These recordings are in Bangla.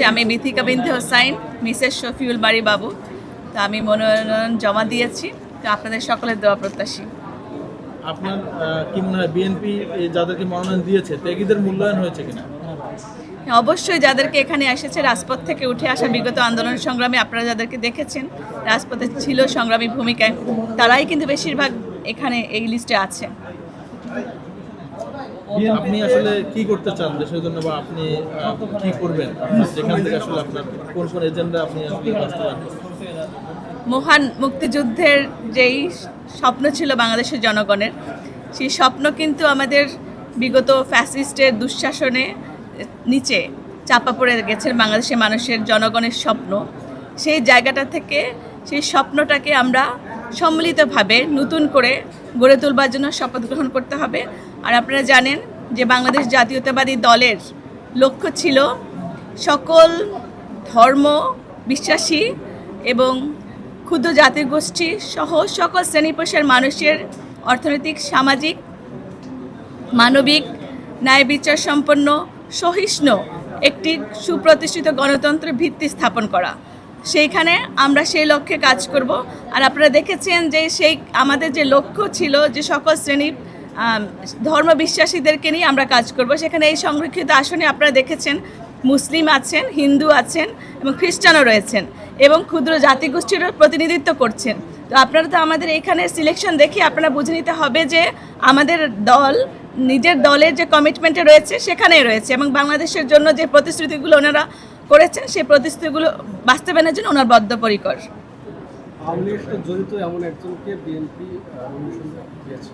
আমি বিথিকা বিনতে হোসাইন, মিসেস শফিউল বাড়ি বাবু। তো আমি মনোনয়ন জমা দিয়েছি। তো আপনাদের সকলের দোয়া প্রত্যাশী। আপনার কি মনে হয় বিএনপি যাদেরকে মনোনয়ন দিয়েছে ত্যাগীদের মূল্যায়ন হয়েছে কিনা? অবশ্যই যাদেরকে এখানে এসেছে রাজপথ থেকে উঠে আসা বিগত আন্দোলন সংগ্রামে আপনারা যাদেরকে দেখেছেন রাজপথে ছিল সংগ্রামী ভূমিকায়, তারাই কিন্তু বেশিরভাগ এখানে এই লিস্টে আছে। আপনি আসলে কি করতে চান দেশের জন্য, বা আপনি কি করবেন? আপনার যেখান থেকে আসলে আপনার কোন কোন এজেন্ডা আপনি আসলে বাস্তবায়ন করবেন? মহান মুক্তিযুদ্ধের যেই স্বপ্ন ছিল বাংলাদেশের জনগণের, সেই স্বপ্ন কিন্তু আমাদের বিগত ফ্যাসিস্টের দুঃশাসনে নিচে চাপা পড়ে গেছে বাংলাদেশের মানুষের জনগণের স্বপ্ন। সেই জায়গাটা থেকে সেই স্বপ্নটাকে আমরা সম্মিলিতভাবে নতুন করে গড়ে তুলবার জন্য শপথ গ্রহণ করতে হবে। আর আপনারা জানেন যে বাংলাদেশ জাতীয়তাবাদী দলের লক্ষ্য ছিল সকল ধর্ম বিশ্বাসী এবং ক্ষুদ্র জাতিগোষ্ঠী সহ সকল শ্রেণী পেশার মানুষের অর্থনৈতিক, সামাজিক, মানবিক, ন্যায় বিচার সম্পন্ন, সহিষ্ণু একটি সুপ্রতিষ্ঠিত গণতন্ত্রের ভিত্তি স্থাপন করা। সেইখানে আমরা সেই লক্ষ্যে কাজ করব। আর আপনারা দেখেছেন যে সেই আমাদের যে লক্ষ্য ছিল যে সকল শ্রেণীর ধর্ম বিশ্বাসীদেরকে নিয়ে আমরা কাজ করব, সেখানে এই সংরক্ষিত আসনে আপনারা দেখেছেন মুসলিম আছেন, হিন্দু আছেন এবং খ্রিস্টানও রয়েছেন এবং ক্ষুদ্র জাতিগোষ্ঠীরও প্রতিনিধিত্ব করছেন। তো আপনারা তো আমাদের এখানে সিলেকশন দেখে আপনারা বুঝে নিতে হবে যে আমাদের দল নিজের দলের যে কমিটমেন্টে রয়েছে সেখানেই রয়েছে এবং বাংলাদেশের জন্য যে প্রতিশ্রুতিগুলো ওনারা করেছেন সেই প্রতিশ্রুতিগুলো বাস্তবায়নের জন্য ওনার বদ্ধপরিকর। আওয়ামী লীগের সাথে জড়িত এমন একজনকে বিএনপি নমিনেশন দিয়েছে,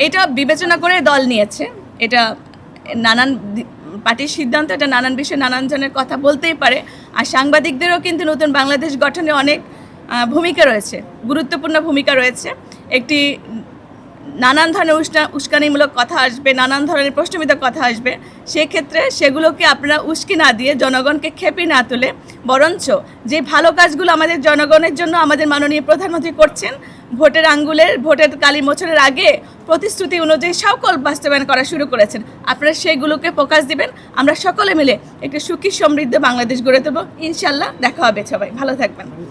এটা বিবেচনা করে দল নিয়েছে। এটা নানান পার্টির সিদ্ধান্ত, এটা নানান বিষয়ে নানান জনের কথা বলতেই পারে। আর সাংবাদিকদেরও কিন্তু নতুন বাংলাদেশ গঠনে অনেক ভূমিকা রয়েছে, গুরুত্বপূর্ণ ভূমিকা রয়েছে। একটি নানান ধরনের উস্কানিমূলক কথা আসবে, নানান ধরনের প্রশ্নবিদ্ধ কথা আসবে। সেক্ষেত্রে সেগুলোকে আপনারা উস্কি না দিয়ে জনগণকে খেপি না তুলে বরঞ্চ যে ভালো কাজগুলো আমাদের জনগণের জন্য আমাদের মাননীয় প্রধানমন্ত্রী করছেন, ভোটের কালি মোচনের আগে প্রতিশ্রুতি অনুযায়ী সকল বাস্তবায়ন করা শুরু করেছেন, আপনারা সেইগুলোকে ফোকাস দিবেন। আমরা সকলে মিলে একটি সুখী সমৃদ্ধ বাংলাদেশ গড়ে তুলব। ইনশাল্লাহ দেখা হবে। সবাই ভালো থাকবেন।